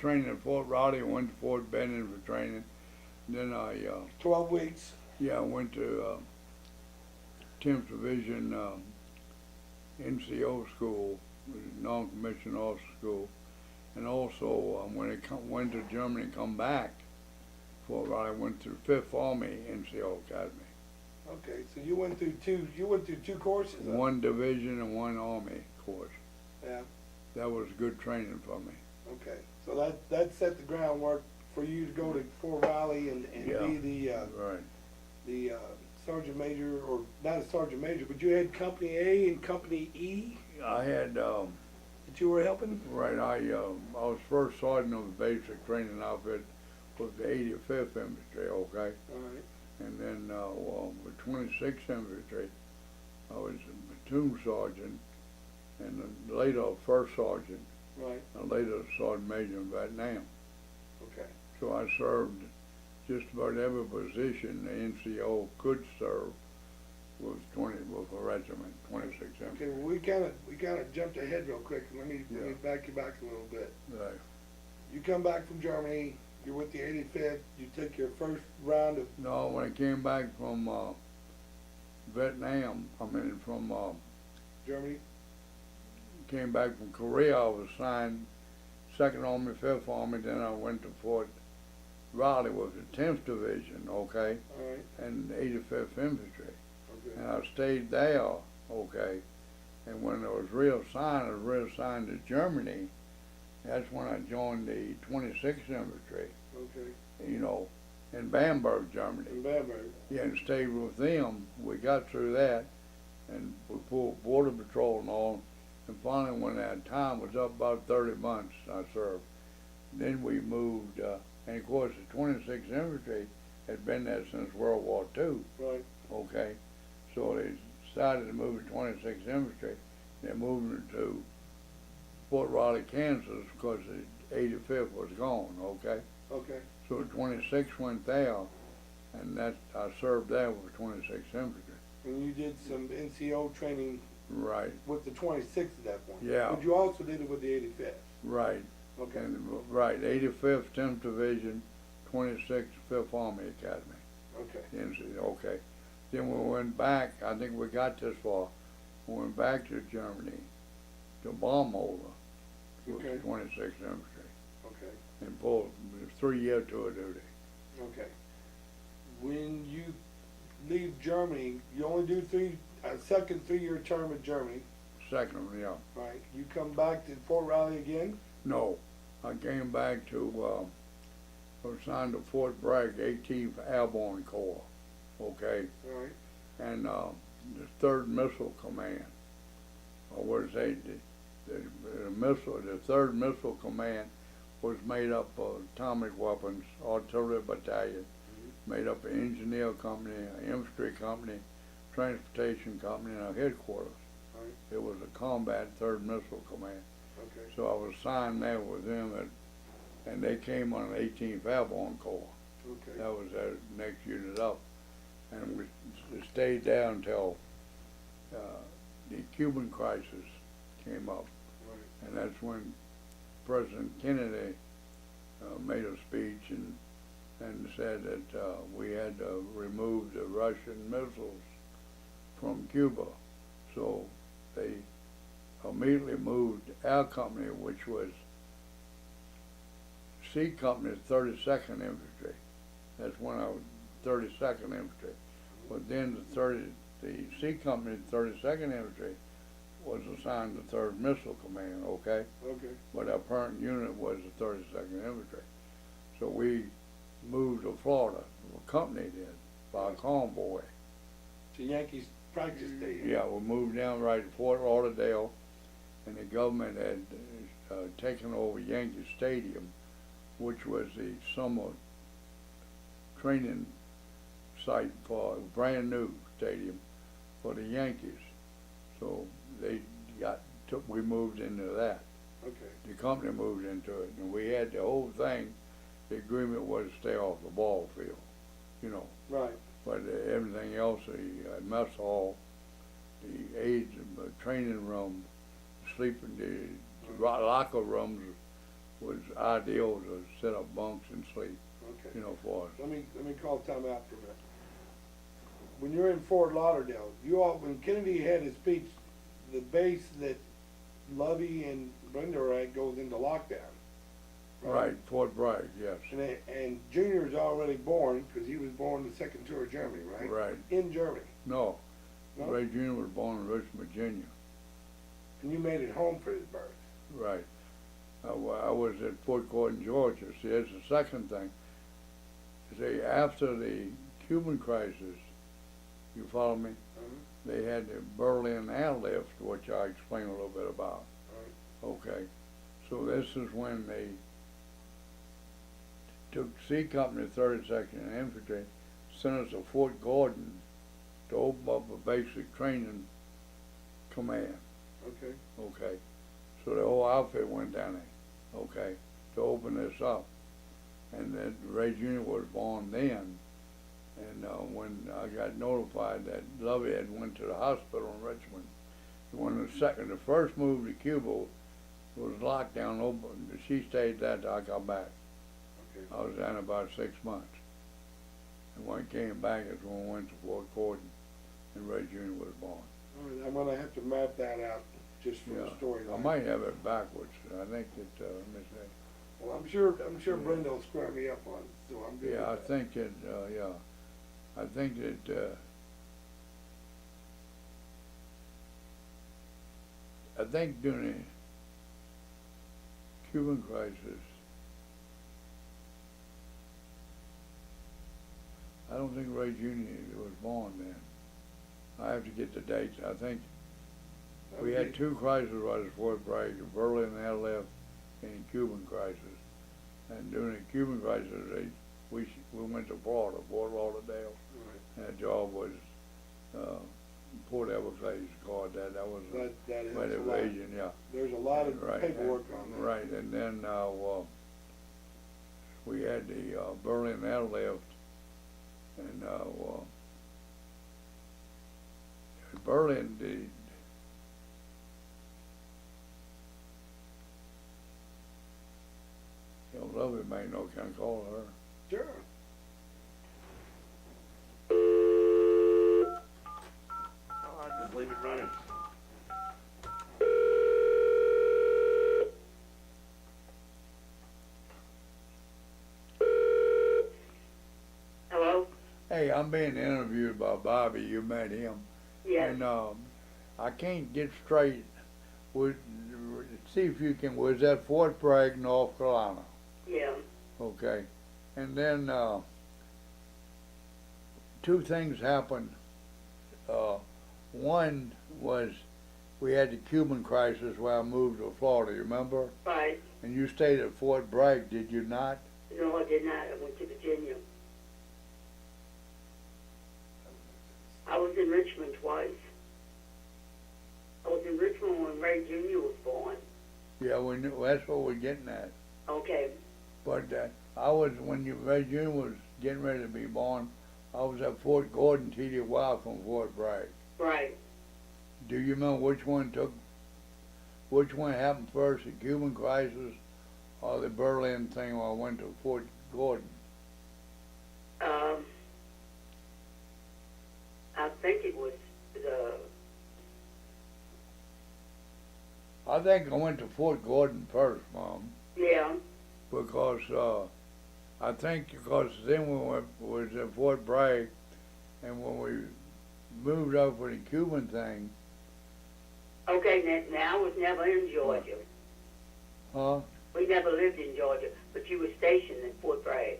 training at Fort Riley, went to Fort Benning for training. Then I, 12 weeks. yeah, I went to 10th Division NCO school, non-commissioned officer school, and also when I went to Germany and come back, Fort Riley, went to 5th Army NCO Academy. Okay, so you went through two courses? Huh? One division and one Army course. Yeah. That was good training for me. Okay, so that set the groundwork for you to go to Fort Riley and Yeah. be Right. the sergeant major, or not a sergeant major, but you had Company A and Company E I had, that you were helping? right, I was first sergeant of the basic training outfit with the 85th Infantry, okay? All right. And then with 26th Infantry, I was a platoon sergeant, and then later a first sergeant, Right. and later a sergeant major in Vietnam. Okay. So I served just about every position the NCO could serve with a regiment, 26th Infantry. Okay. Well, we kind of jumped ahead real quick. Let me back you back a little bit. Right. You come back from Germany. You're with the 85th. You took your first round of No, when I came back from Vietnam, from Germany. came back from Korea, I was assigned 2nd Army, 5th Army, then I went to Fort Riley with the 10th Division, okay, All right. and 85th Infantry. Okay. And I stayed there, okay, and when I was reassigned to Germany. That's when I joined the 26th Infantry, Okay. you know, in Bamberg, Germany. In Bamberg. Yeah, and stayed with them. We got through that, and we pulled Border Patrol and all. And finally, when that time was up about 30 months, I served. Then we moved, and of course, the 26th Infantry had been there since World War II. Right. Okay, so they decided to move the 26th Infantry. They moved it to Fort Riley, Kansas, because the 85th was gone. Okay. Okay. So the 26th went there, and that I served there with the 26th Infantry. And you did some NCO training Right, with the 26th at that point. Yeah. But you also did it with the 85th. right. Okay. And, right, 85th, 10th Division, 26th, 5th Army Academy. Okay. Okay. Then we went back, I think we got this far, we went back to Germany, to Baumholder, with Okay. the 26th Infantry, Okay. and pulled 3-year tour duty. Okay. When you leave Germany, you only do a second 3-year term in Germany, Second, yeah. right? You come back to Fort Riley again? No, I came back to, I was assigned to Fort Bragg, 18th Airborne Corps, okay? All right. And the 3rd Missile Command, or what is it, the 3rd Missile Command was made up of atomic weapons, artillery battalion, made up of engineer company, an infantry company, transportation company, and a headquarters. Right. It was a combat 3rd Missile Command. Okay. So I was assigned there with them, and they came on the 18th Airborne Corps. Okay. That was their next unit up. And we stayed there until the Cuban crisis came up. Right. And that's when President Kennedy made a speech and said that we had to remove the Russian missiles from Cuba. So they immediately moved our company, which was C Company's 32nd Infantry. That's when I was 32nd Infantry. But then the C Company's 32nd Infantry was assigned to 3rd Missile Command, okay? Okay. But our parent unit was the 32nd Infantry. So we moved to Florida, the company did, by a convoy. To Yankees practice day. Yeah, we moved down right to Fort Lauderdale, and the government had taken over Yankee Stadium, which was the summer training site for a brand new stadium for the Yankees. So we moved into that. Okay. The company moved into it, and we had the whole thing. The agreement was to stay off the ball field, you know. Right. But everything else, the mess hall, the aids, the training room, sleeping, the locker rooms was ideal to set up bunks and sleep, Okay. you know, for us. Let me call time out for a minute. When you're in Fort Lauderdale, when Kennedy had his speech, the base that Lovey and Brenda are at goes into lockdown. Right, Fort Bragg, yes. And Junior's already born, because he was born the second tour of Germany, right? Right. In Germany. No, No? Ray Jr. was born in Richmond, Virginia. And you made it home for his birth. Right. I was at Fort Gordon, Georgia. See, that's the second thing. See, after the Cuban crisis, you follow me? They had the Berlin airlift, which I explained a little bit about. Right. Okay. So this is when they took C Company, 32nd Infantry, sent us to Fort Gordon to open up a basic training command. Okay. Okay. So the whole outfit went down there, okay, to open this up. And then Ray Jr. was born then. And when I got notified that Lovey had went to the hospital in Richmond, the first move to Cuba was lockdown open. She stayed there till I got back. Okay. I was down about 6 months. And when I came back is when we went to Fort Gordon and Ray Jr. was born. All right, I'm gonna have to map that out just for the storyline. I might have it backwards. I think that, let me see. Well, I'm sure Yeah. Brenda will square me up on it, so I'm good. Yeah, I with that. think that, I think that, I think during the Cuban crisis, I don't think Ray Jr. was born then. I have to get the dates. I think we had two crises right at Fort Bragg, the Berlin airlift and the Cuban crisis. And during the Cuban crisis, we went to Florida, Fort Lauderdale. Right. And the job was Port Everglades, called that. That was That a helps a lot. invasion, yeah. There's a lot of Right, paperwork and, on that. right, and then we had the Berlin airlift, and Berlin did. Lovely may know, can I call her? Sure. I'll just leave it running. Hello? Hey, I'm being interviewed by Bobby. You met him. Yes. And I can't get straight. See if you can. Was that Fort Bragg, North Carolina? Yeah. Okay. And then two things happened. One was we had the Cuban crisis where I moved to Florida, you remember? Right. And you stayed at Fort Bragg, did you not? No, I did not. I went to Virginia. I was in Richmond twice. I was in Richmond when Ray Jr. was born. Yeah, we knew, that's what we're getting at. Okay. But when Ray Jr. was getting ready to be born, I was at Fort Gordon, TDY from Fort Bragg. Right. Do you remember which one happened first, the Cuban crisis or the Berlin thing when I went to Fort Gordon? I think it was I think I went to Fort Gordon first, Mom, yeah. because I think because then we was at Fort Bragg, and when we moved over for the Cuban thing. Okay, now I was never in Georgia. Huh? We never lived in Georgia, but you were stationed at Fort Bragg,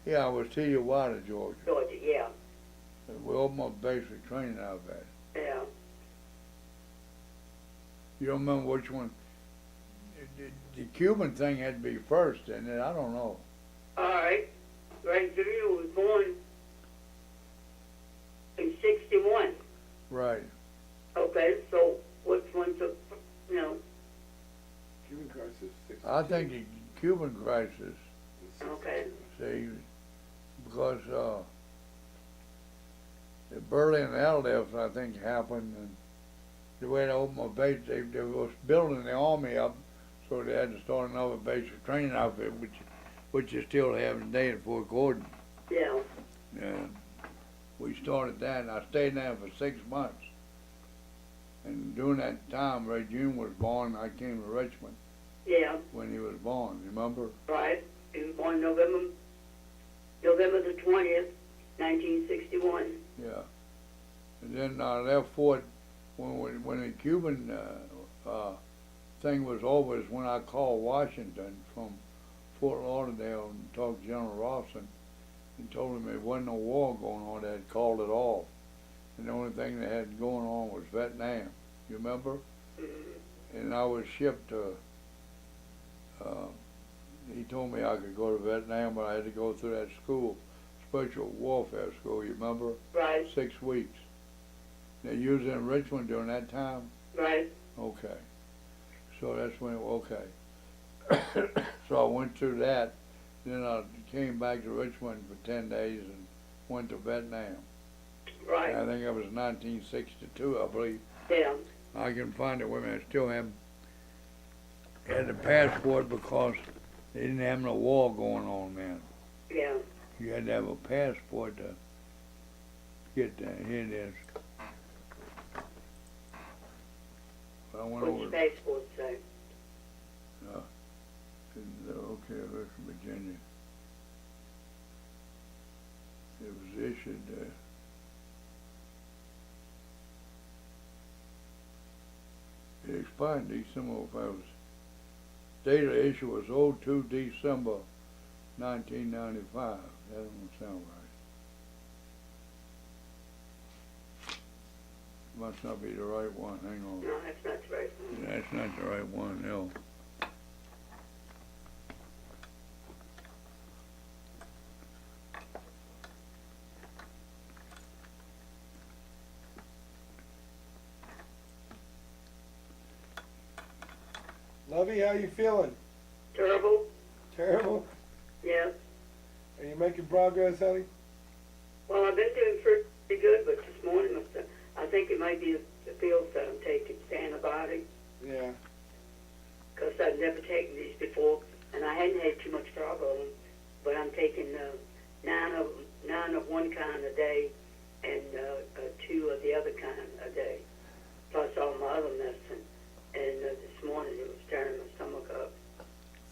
Yeah, I was TDY to Georgia. Georgia, yeah. We opened up basic training out there. Yeah. You don't remember which one? The Cuban thing had to be first, didn't it? I don't know. All right. Ray Jr. was born in 61. Right. Okay, so which one took, Cuban crisis. I think the Cuban crisis, Okay. see, because the Berlin airlift, I think, happened, and the way they opened my base, they was building the army up So they had to start another basic training outfit, which is still having today in Fort Gordon. Yeah. And we started that, and I stayed there for 6 months. And during that time, Ray June was born. I came to Richmond Yeah. when he was born. Remember? Right. He was born November the 20th, 1961. Yeah. And then that fort, when the Cuban thing was over, is when I called Washington from Fort Lauderdale and talked to General Rawson and told him there wasn't no war going on. They had called it off. And the only thing they had going on was Vietnam. You remember? Mm-hmm. And I was shipped to, he told me I could go to Vietnam, but I had to go through that school, special warfare school, you remember? Right. 6 weeks. Now, you was in Richmond during that time? Right. Okay. So that's when, okay. So I went through that, then I came back to Richmond for 10 days and went to Vietnam. Right. I think that was 1962, I believe. Yeah. I can find it with me. I still had the passport because they didn't have no war going on then. Yeah. You had to have a passport to get that. Here it is. I went What's over. your passport say? Okay, West Virginia. It was issued. It expired December. If I was date of issue was 02 December 1995. That don't sound right. Must not be the right one. Hang on. No, that's not the right one. That's not the right one. No. Lovey, how you feeling? Terrible? Terrible? Yeah. Are you making progress, honey? Well, I've been doing pretty good, but this morning I think it might be the pills that I'm taking, the antibiotics, Yeah. because I've never taken these before, and I hadn't had too much problem. But I'm taking 9 of one kind a day, and 2 of the other kind a day, plus all my other medicine. And this morning it was tearing my stomach up.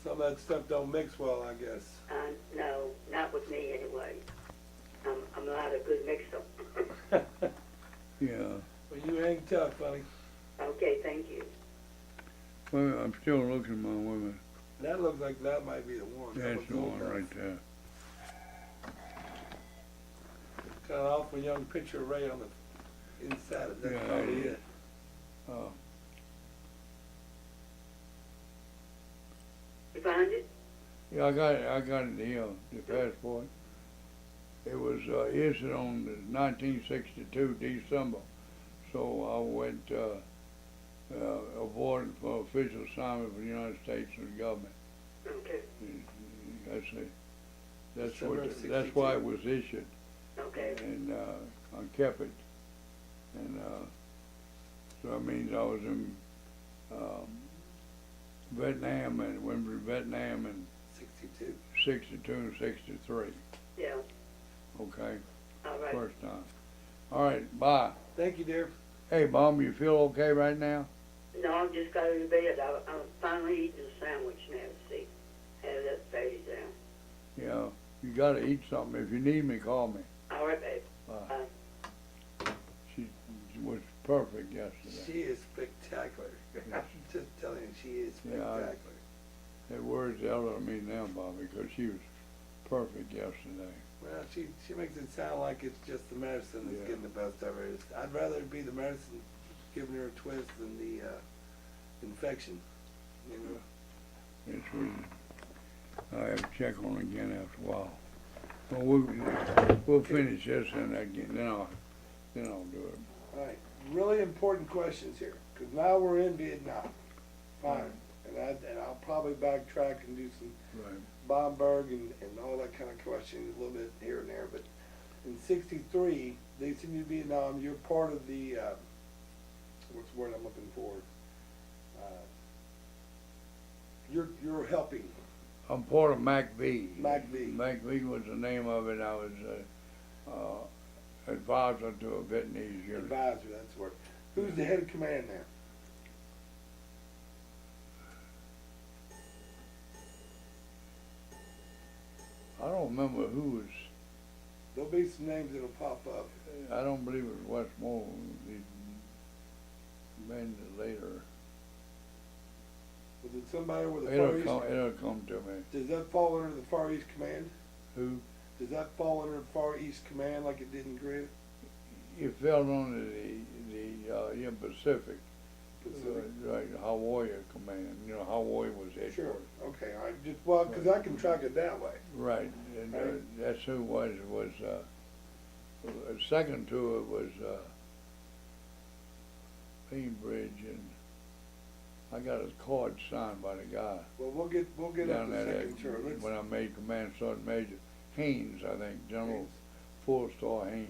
Some of that stuff don't mix well, I guess. No, not with me anyway. I'm not a good mixer. Yeah. Well, you hang tough, honey. Okay, thank you. Well, I'm still looking at my women. That looks like that might be the one. That That's looks the old one enough. right there. Got an awful young picture of Ray on the inside of that. Yeah, Probably yeah. it. You find it? Yeah, I got it here, the passport. It was issued on 1962 December, so I went aboard for official assignment for the United States and the government. Okay, That's it. That's December what. of That's why 62. it was issued, okay. and I kept it, and so that means I was in Vietnam and went to Vietnam in 62. 62 and 63. Yeah, Okay, all right. first time. All right, bye. Thank you, dear. Hey, Mom, you feel okay right now? No, I've just got out of bed. I'm finally eating a sandwich now, see. Have that phase down. Yeah, you got to eat something. If you need me, call me. All right, babe. Bye. She was perfect yesterday. She is spectacular. I'm just telling you, she is Yeah, spectacular. That word's out of me now, Bobby, because she was perfect yesterday. Well, she makes it sound like it's just the medicine that's Yeah. getting the best of her. I'd rather it be the medicine giving her a twist than the infection, you know. It's really, I have to check on it again after a while. Well, we'll finish this and again, then I'll do it. All right, really important questions here, because now we're in Vietnam. Fine, and I'll probably backtrack and do some Right. Bomberg and all that kind of questioning a little bit here and there, but in '63, they sent you to Vietnam. You're part of the, what's the word I'm looking for? you're helping. I'm part of MACV. MACV. MACV was the name of it. I was advisor to a Vietnamese unit. Advisor, that's the word. Who's the head of command now? I don't remember who was. There'll be some names that'll pop up. I don't believe it was Westmoreland. He amended later. Was it somebody with the Far East? It'll come to me. Does that fall under the Far East Command? Who? Does that fall under the Far East Command like it did in Grid? It fell under the Pacific. Pacific? Right, Hawaii Command. You know, Hawaii was headquarters. Sure. Okay. I just, well, because I can track it that way. Right, and Right. that's who it was. It was second to it was Bainbridge, and I got his card signed by the guy Well, we'll get up down to there second term. Let's, when I made command sergeant major. Haynes, I think, General Haynes. Full Star Haynes.